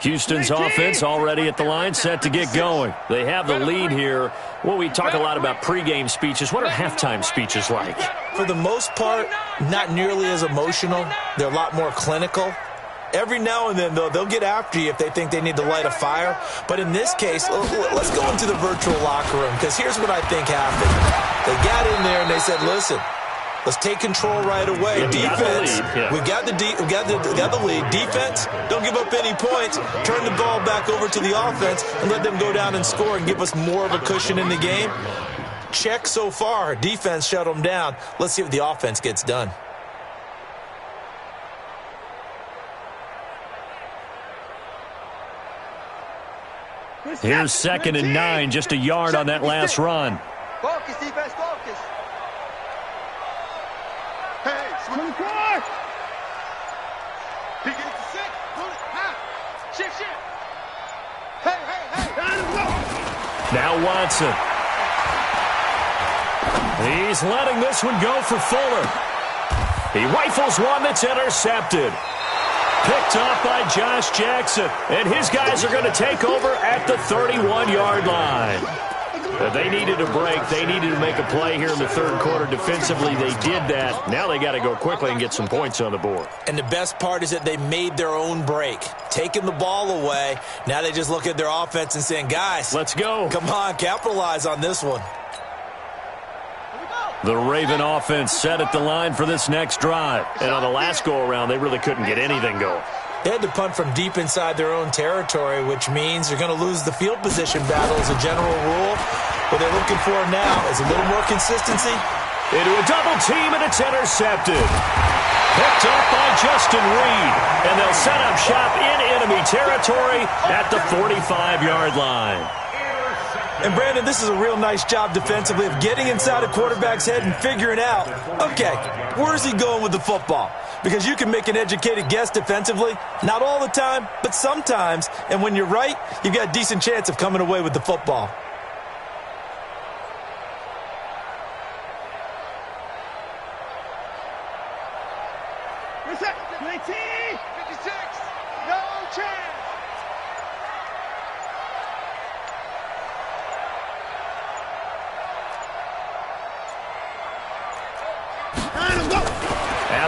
Houston's offense already at the line, set to get going. They have the lead here. Well, we talk a lot about pregame speeches. What are halftime speeches like? For the most part, not nearly as emotional. They're a lot more clinical. Every now and then, though, they'll get after you if they think they need to light a fire. But in this case, let's go into the virtual locker room, because here's what I think happened. They got in there and they said, listen, let's take control right away. Defense, we got the lead. Defense, don't give up any points. Turn the ball back over to the offense and let them go down and score and give us more of a cushion in the game. Check so far. Defense shut them down. Let's see if the offense gets done. Here's 2nd and 9, just a yard on that last run. Focus, defense, focus. Hey, swing the court. He gets to 6. Put it half. Shift. Hey. Now Watson. He's letting this one go for Fuller. He rifles one that's intercepted. Picked off by Josh Jackson. And his guys are going to take over at the 31-yard line. They needed a break. They needed to make a play here in the third quarter. Defensively, they did that. Now they got to go quickly and get some points on the board. And the best part is that they made their own break. Taking the ball away. Now they just look at their offense and saying, guys, let's go. Come on, capitalize on this one. The Raven offense set at the line for this next drive. And on the last go-around, they really couldn't get anything going. They had to punt from deep inside their own territory, which means they're going to lose the field position battle as a general rule. What they're looking for now is a little more consistency. Into a double team, and it's intercepted. Picked up by Justin Reed. And they'll set up shop in enemy territory at the 45-yard line. And, Brandon, this is a real nice job defensively of getting inside a quarterback's head and figuring out, okay, where's he going with the football? Because you can make an educated guess defensively. Not all the time, but sometimes. And when you're right, you've got a decent chance of coming away with the football.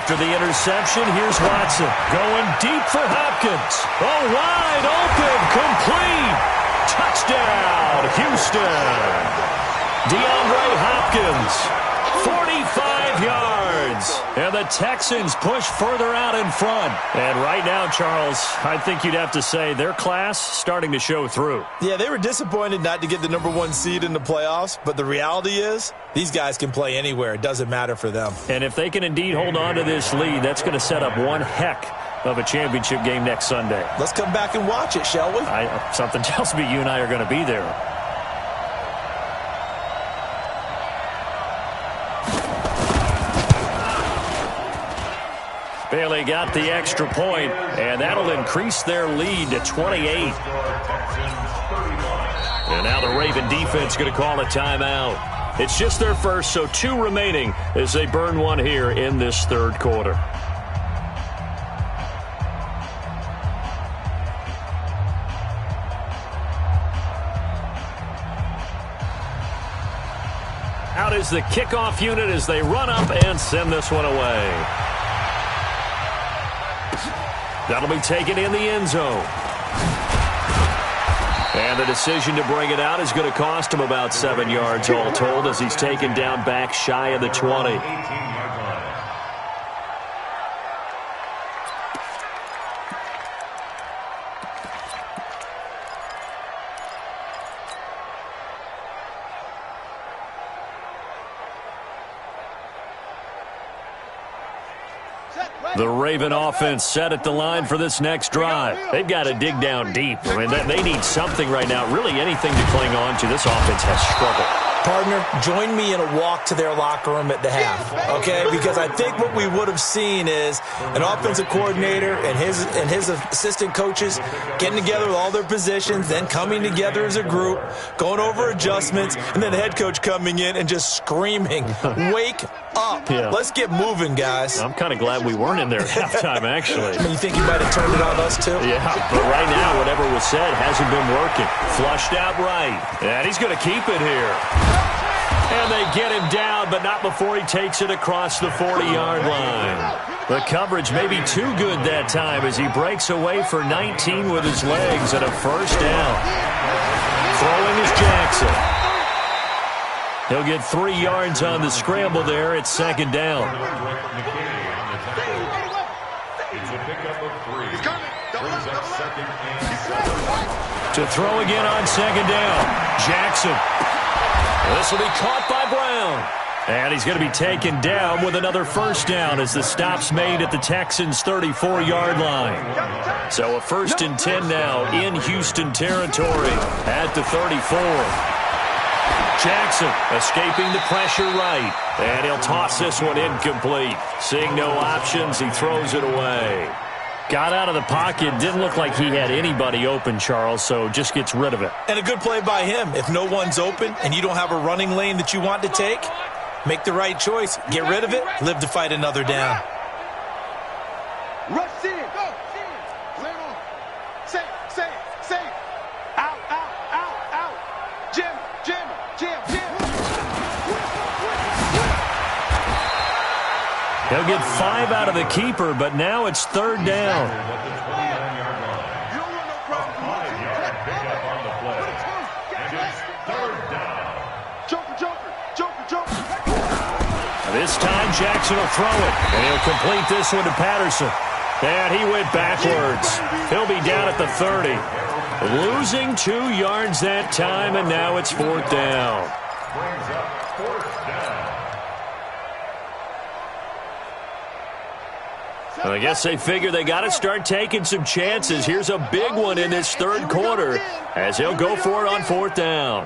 After the interception, here's Watson going deep for Hopkins. Oh, wide open, complete. Touchdown, Houston. DeAndre Hopkins, 45 yards. And the Texans push further out in front. And right now, Charles, I think you'd have to say their class starting to show through. Yeah, they were disappointed not to get the #1 seed in the playoffs, but the reality is these guys can play anywhere. It doesn't matter for them. And if they can indeed hold on to this lead, that's going to set up one heck of a championship game next Sunday. Let's come back and watch it, shall we? Something tells me you and I are going to be there. Bailey got the extra point, and that'll increase their lead to 28. And now the Raven defense going to call a timeout. It's just their first, so 2 remaining as they burn one here in this third quarter. Out is the kickoff unit as they run up and send this one away. That'll be taken in the end zone. And the decision to bring it out is going to cost him about 7 yards all told as he's taken down back shy of the 20. The Raven offense set at the line for this next drive. They've got to dig down deep. I mean, they need something right now, really anything to cling on to. This offense has struggled. Partner, join me in a walk to their locker room at the half, okay? Because I think what we would have seen is an offensive coordinator and his assistant coaches getting together with all their positions, then coming together as a group, going over adjustments, and then the head coach coming in and just screaming, "Wake up. Yeah. Let's get moving, guys." I'm kind of glad we weren't in there at halftime, actually. You think you might have turned it on us, too? Yeah, but right now, whatever was said hasn't been working. Flushed out right. And he's going to keep it here. And they get him down, but not before he takes it across the 40-yard line. The coverage may be too good that time as he breaks away for 19 with his legs and a first down. Throwing is Jackson. He'll get 3 yards on the scramble there at second down. To throw again on second down. Jackson. This will be caught by Brown. And he's going to be taken down with another first down as the stop's made at the Texans' 34-yard line. So a 1st and 10 now in Houston territory at the 34. Jackson escaping the pressure right. And he'll toss this one incomplete. Seeing no options, he throws it away. Got out of the pocket. Didn't look like he had anybody open, Charles, so just gets rid of it. And a good play by him. If no one's open and you don't have a running lane that you want to take, make the right choice. Get rid of it. Live to fight another down. Rush in. Go. Lay it on. Say. Out. Jam. He'll get 5 out of the keeper, but now it's 3rd down. This time Jackson will throw it, and he'll complete this one to Patterson. And he went backwards. He'll be down at the 30. Losing 2 yards that time, and now it's 4th down. I guess they figure they got to start taking some chances. Here's a big one in this 3rd quarter as he'll go for it on 4th down.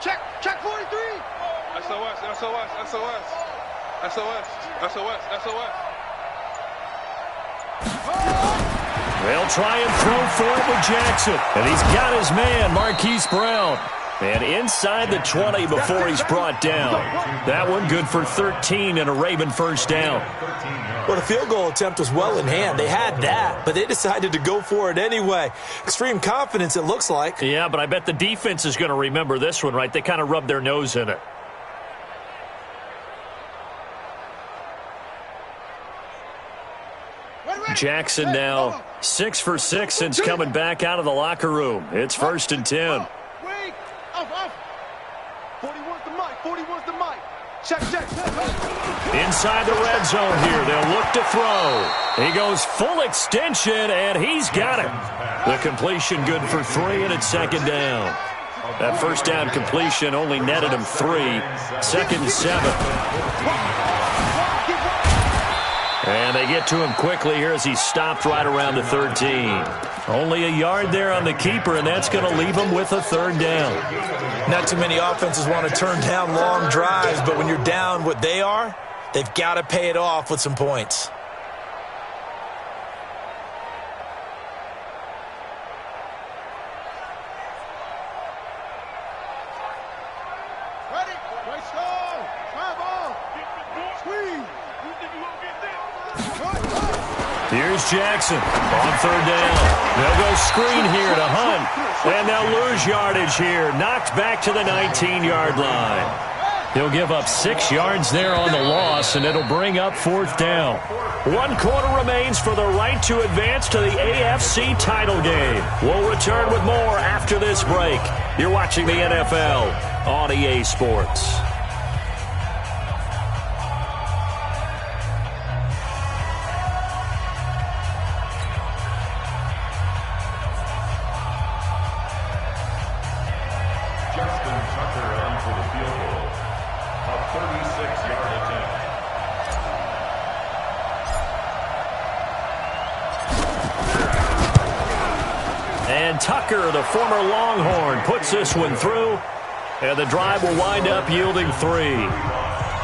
Check 43. SOS. They'll try and throw for it with Jackson. And he's got his man, Marquise Brown. And inside the 20 before he's brought down. That one good for 13 and a Raven first down. Well, the field goal attempt was well in hand. They had that, but they decided to go for it anyway. Extreme confidence, it looks like. Yeah, but I bet the defense is going to remember this one, right? They kind of rubbed their nose in it. Jackson now 6 for 6 since coming back out of the locker room. It's 1st and 10. Wait. Off. 41's the mic. Check. Inside the red zone here. They'll look to throw. He goes full extension, and he's got it. The completion good for 3, and it's 2nd down. That first down completion only netted him 3. 2nd and 7. And they get to him quickly here as he stopped right around the 13. Only a yard there on the keeper, and that's going to leave him with a 3rd down. Not too many offenses want to turn down long drives, but when you're down what they are, they've got to pay it off with some points. Ready? Right slow. Travel. Squeeze. Here's Jackson on 3rd down. They'll go screen here to Hunt, and they'll lose yardage here. Knocked back to the 19-yard line. He'll give up 6 yards there on the loss, and it'll bring up 4th down. 1 quarter remains for the right to advance to the AFC title game. We'll return with more after this break. You're watching the NFL on EA Sports. And Tucker, the former Longhorn, puts this one through. And the drive will wind up yielding 3.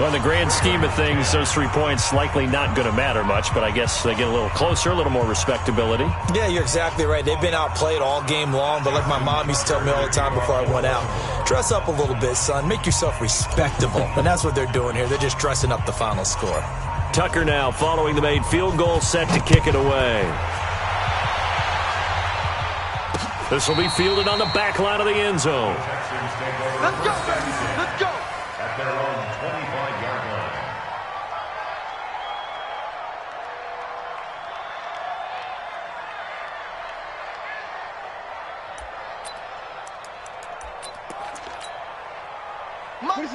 Well, in the grand scheme of things, those 3 points likely not going to matter much, but I guess they get a little closer, a little more respectability. Yeah, you're exactly right. They've been outplayed all game long, but like my mom used to tell me all the time before I went out, dress up a little bit, son. Make yourself respectable. And that's what they're doing here. They're just dressing up the final score. Tucker now following the made field goal, set to kick it away. This will be fielded on the back line of the end zone. Let's go, baby. Let's go. At their own 25-yard line.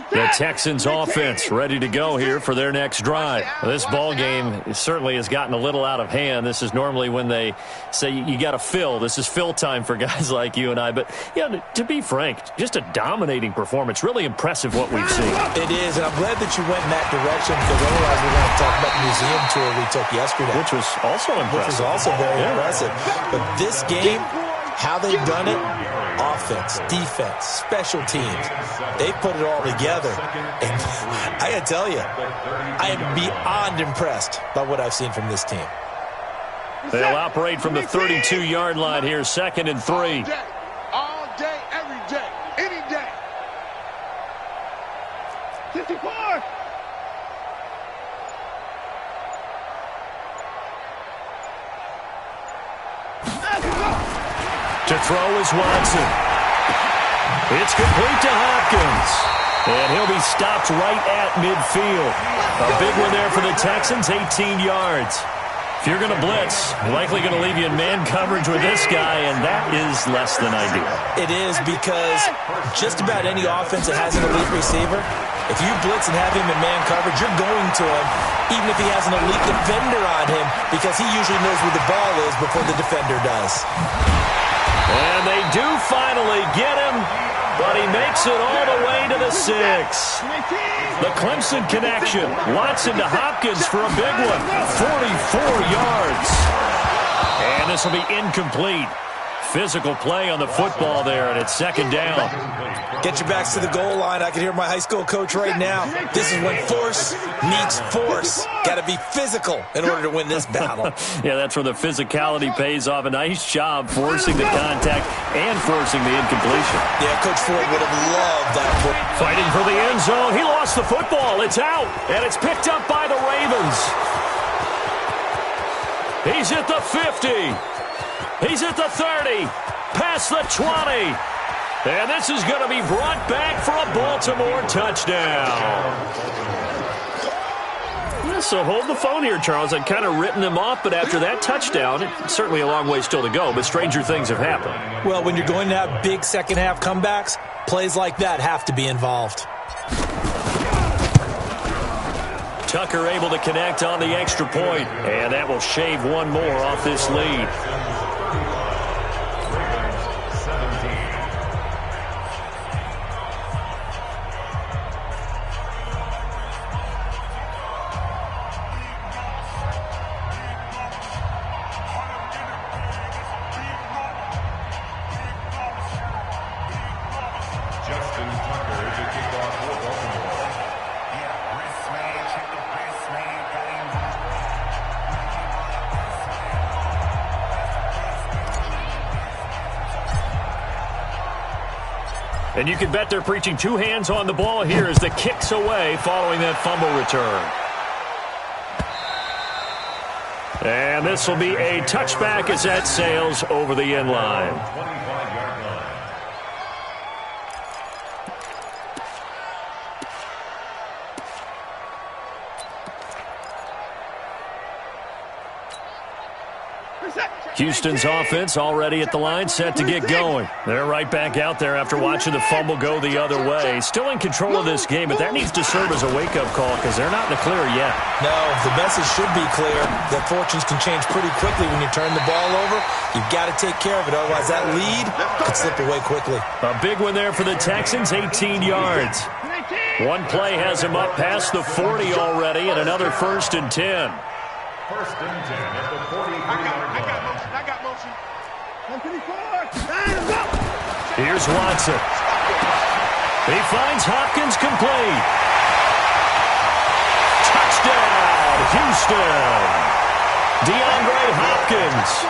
The Texans offense ready to go here for their next drive. This ball game certainly has gotten a little out of hand. This is normally when they say you got to fill. This is fill time for guys like you and I. But, yeah, to be frank, just a dominating performance. Really impressive what we've seen. It is, and I'm glad that you went in that direction because otherwise we're going to talk about the museum tour we took yesterday. Which was also impressive. Which was also very impressive. But this game, how they've done it, offense, defense, special teams, they put it all together. And I got to tell you, I am beyond impressed by what I've seen from this team. They'll operate from the 32-yard line here, 2nd and 3. All day, every day, any day. 54. To throw is Watson. It's complete to Hopkins. And he'll be stopped right at midfield. A big one there for the Texans, 18 yards. If you're going to blitz, likely going to leave you in man coverage with this guy, and that is less than ideal. It is because just about any offense that has an elite receiver, if you blitz and have him in man coverage, you're going to him, even if he has an elite defender on him, because he usually knows where the ball is before the defender does. And they do finally get him, but he makes it all the way to the 6. The Clemson connection. Watson to Hopkins for a big one. 44 yards. And this will be incomplete. Physical play on the football there, and it's 2nd down. Get your backs to the goal line. I can hear my high school coach right now. This is when force meets force. Got to be physical in order to win this battle. Yeah, that's where the physicality pays off. A nice job forcing the contact and forcing the incompletion. Yeah, Coach Ford would have loved that. Fighting for the end zone. He lost the football. It's out, and it's picked up by the Ravens. He's at the 50. He's at the 30, past the 20. And this is going to be brought back for a Baltimore touchdown. Yeah, so hold the phone here, Charles. I'd kind of written them off, but after that touchdown, it's certainly a long way still to go, but stranger things have happened. Well, when you're going to have big second-half comebacks, plays like that have to be involved. Tucker able to connect on the extra point, and that will shave one more off this lead. And you can bet they're preaching 2 hands on the ball here as the kick's away following that fumble return. And this will be a touchback as that sails over the end line. 25-yard line. Houston's offense already at the line, set to get going. They're right back out there after watching the fumble go the other way. Still in control of this game, but that needs to serve as a wake-up call because they're not in the clear yet. No, the message should be clear that fortunes can change pretty quickly when you turn the ball over. You've got to take care of it, otherwise that lead could slip away quickly. A big one there for the Texans, 18 yards. One play has him up past the 40 already, and another 1st and 10. 1st and 10 at the 43-yard line. I got motion. Here's Watson. He finds Hopkins complete. Touchdown, Houston. DeAndre Hopkins,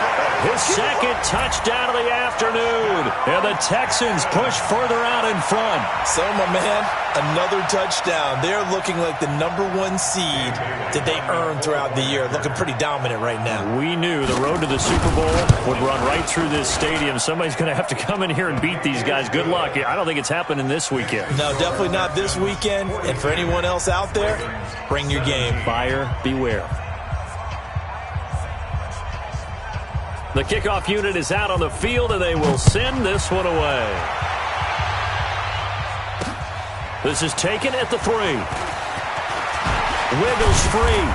his second touchdown of the afternoon. And the Texans push further out in front. So, my man, another touchdown. They're looking like the #1 seed that they earned throughout the year. Looking pretty dominant right now. We knew the road to the Super Bowl would run right through this stadium. Somebody's going to have to come in here and beat these guys. Good luck. I don't think it's happening this weekend. No, definitely not this weekend. And for anyone else out there, bring your game. Buyer beware. The kickoff unit is out on the field, and they will send this one away. This is taken at the 3. Wiggles free,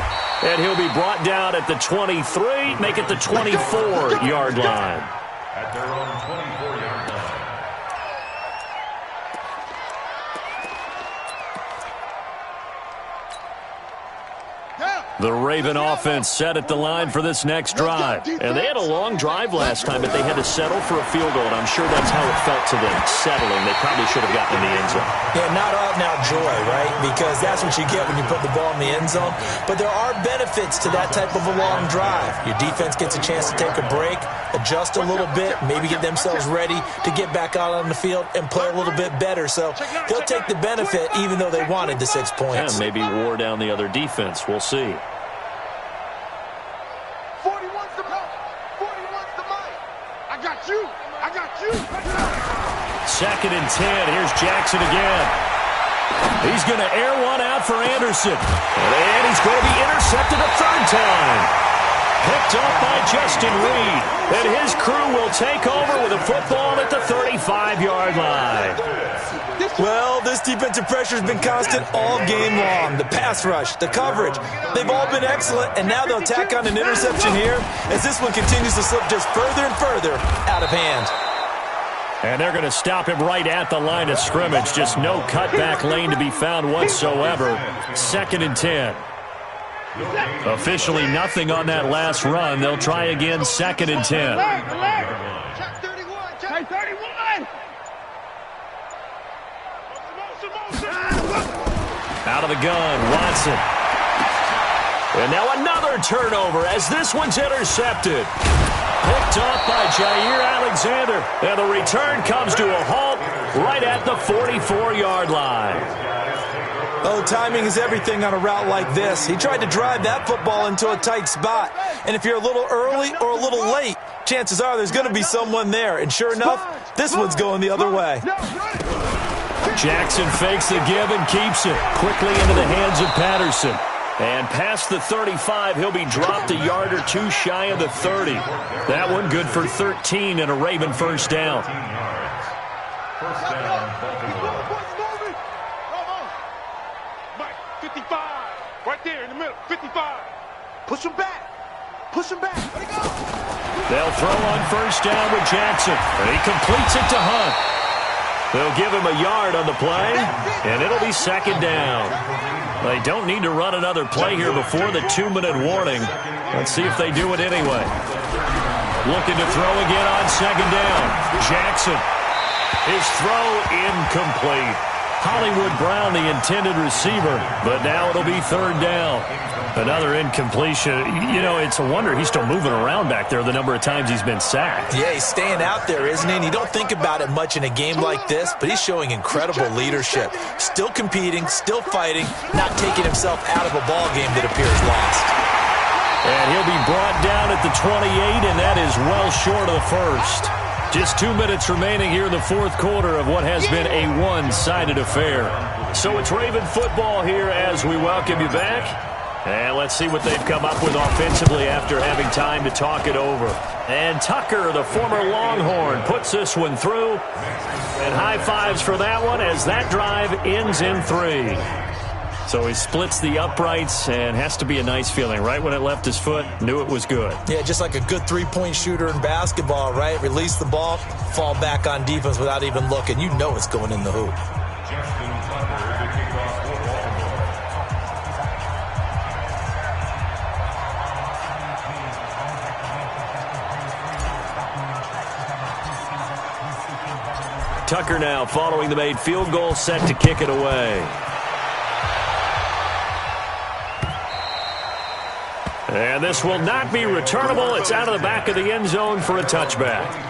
and he'll be brought down at the 23, make it the 24-yard line. At their own 24-yard line. The Raven offense set at the line for this next drive. And they had a long drive last time, but they had to settle for a field goal, and I'm sure that's how it felt to them, settling. They probably should have gotten in the end zone. Yeah, not out-and-out joy, right? Because that's what you get when you put the ball in the end zone. But there are benefits to that type of a long drive. Your defense gets a chance to take a break, adjust a little bit, maybe get themselves ready to get back out on the field and play a little bit better. So they'll take the benefit even though they wanted the 6 points. And maybe wore down the other defense. We'll see. 41's the ball. 41's the mic. I got you. I got you. 2nd and 10. Here's Jackson again. He's going to air one out for Anderson. And he's going to be intercepted a 3rd time. Picked up by Justin Reed. And his crew will take over with a football at the 35-yard line. Well, this defensive pressure has been constant all game long. The pass rush, the coverage, they've all been excellent, and now they'll tack on an interception here as this one continues to slip just further and further out of hand. And they're going to stop him right at the line of scrimmage. Just no cutback lane to be found whatsoever. 2nd and 10. Officially nothing on that last run. They'll try again, 2nd and 10. Check 31. Check 31. Out of the gun, Watson. And now another turnover as this one's intercepted. Picked up by Jair Alexander. And the return comes to a halt right at the 44-yard line. Oh, timing is everything on a route like this. He tried to drive that football into a tight spot. And if you're a little early or a little late, chances are there's going to be someone there. And sure enough, this one's going the other way. Jackson fakes the give and keeps it quickly into the hands of Patterson. And past the 35, he'll be dropped a yard or two shy of the 30. That one good for 13 and a Raven first down. First down, Baltimore. 55. Right there in the middle. 55. Push him back. Push him back. Let it go. They'll throw on first down with Jackson. And he completes it to Hunt. They'll give him a yard on the play, and it'll be 2nd down. They don't need to run another play here before the 2-minute warning. Let's see if they do it anyway. Looking to throw again on 2nd down. Jackson. His throw incomplete. Hollywood Brown, the intended receiver, but now it'll be 3rd down. Another incompletion. You know, it's a wonder he's still moving around back there the number of times he's been sacked. Yeah, he's staying out there, isn't he? And you don't think about it much in a game like this, but he's showing incredible leadership. Still competing, still fighting, not taking himself out of a ball game that appears lost. And he'll be brought down at the 28, and that is well short of the first. Just 2 minutes remaining here in the 4th quarter of what has been a one-sided affair. So it's Raven football here as we welcome you back. And let's see what they've come up with offensively after having time to talk it over. And Tucker, the former Longhorn, puts this one through. And high fives for that one as that drive ends in 3. So he splits the uprights and has to be a nice feeling. Right when it left his foot, knew it was good. Yeah, just like a good three-point shooter in basketball, right? Release the ball, fall back on defense without even looking. You know it's going in the hoop. Justin Tucker, the kickoff for Baltimore. Tucker now following the made field goal, set to kick it away. And this will not be returnable. It's out of the back of the end zone for a touchback.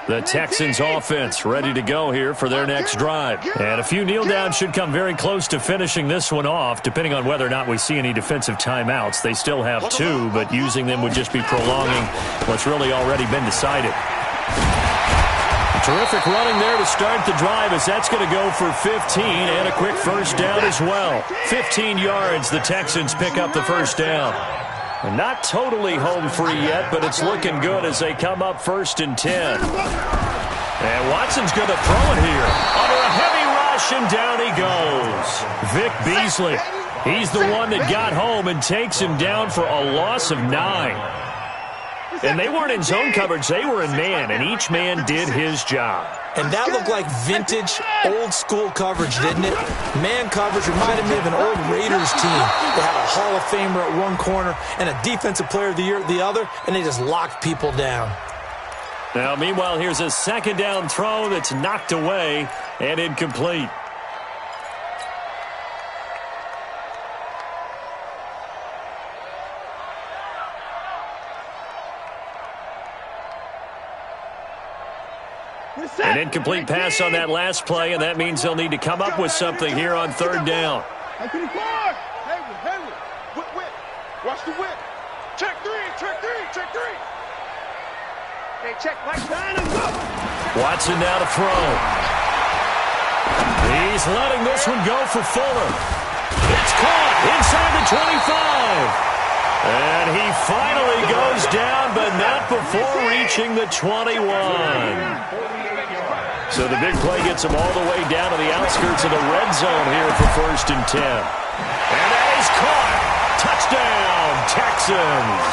The Texans offense ready to go here for their next drive. And a few kneel downs should come very close to finishing this one off, depending on whether or not we see any defensive timeouts. They still have 2, but using them would just be prolonging what's really already been decided. Terrific running there to start the drive, as that's going to go for 15 and a quick first down as well. 15 yards, the Texans pick up the first down. Not totally home free yet, but it's looking good as they come up 1st and 10. And Watson's going to throw it here. Under a heavy rush, and down he goes. Vic Beasley, he's the one that got home and takes him down for a loss of 9. And they weren't in zone coverage, they were in man, and each man did his job. And that looked like vintage, old-school coverage, didn't it? Man coverage reminded me of an old Raiders team. They had a Hall of Famer at one corner and a Defensive Player of the Year at the other, and they just locked people down. Now, meanwhile, here's a second down throw that's knocked away and incomplete. An incomplete pass on that last play, and that means they'll need to come up with something here on 3rd down. Hayward. Whip. Watch the whip. Check three. Hey, check Mike. Watson now to throw. He's letting this one go for Fuller. It's caught inside the 25. And he finally goes down, but not before reaching the 21. So the big play gets him all the way down to the outskirts of the red zone here for 1st and 10. And that is caught. Touchdown, Texans.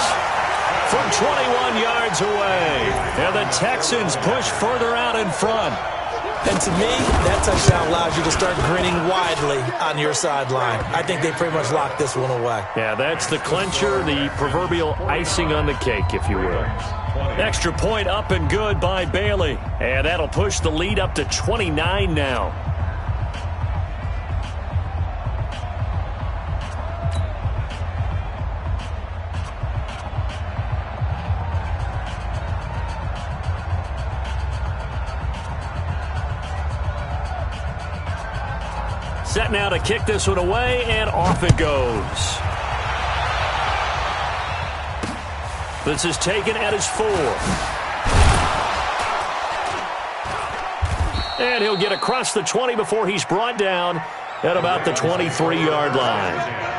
From 21 yards away. And the Texans push further out in front. And to me, that touchdown allows you to start grinning widely on your sideline. I think they pretty much locked this one away. Yeah, that's the clincher, the proverbial icing on the cake, if you will. Extra point up and good by Bailey. And that'll push the lead up to 29 now. Set now to kick this one away, and off it goes. This is taken at his 4. And he'll get across the 20 before he's brought down at about the 23-yard line.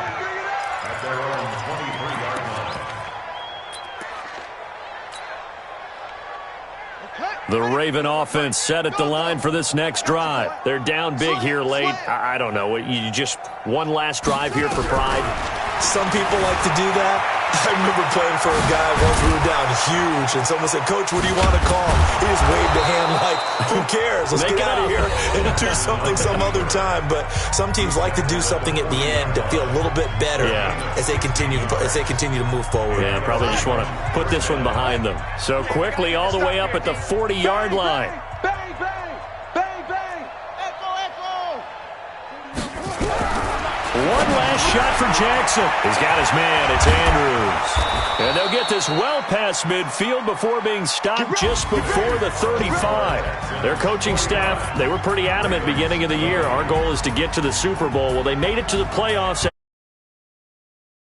The Raven offense set at the line for this next drive. They're down big here late. I don't know. You just one last drive here for pride? Some people like to do that. I remember playing for a guy once we were down huge, and someone said, "Coach, what do you want to call?" He just waved a hand like, who cares? Let's get out of here and do something some other time. But some teams like to do something at the end to feel a little bit better as they continue to move forward. Yeah, probably just want to put this one behind them. So quickly all the way up at the 40-yard line. Bang, bang, bang, bang. Echo. One last shot for Jackson. He's got his man. It's Andrews. And they'll get this well past midfield before being stopped just before the 35. Their coaching staff, they were pretty adamant beginning of the year. Our goal is to get to the Super Bowl. Well, they made it to the playoffs.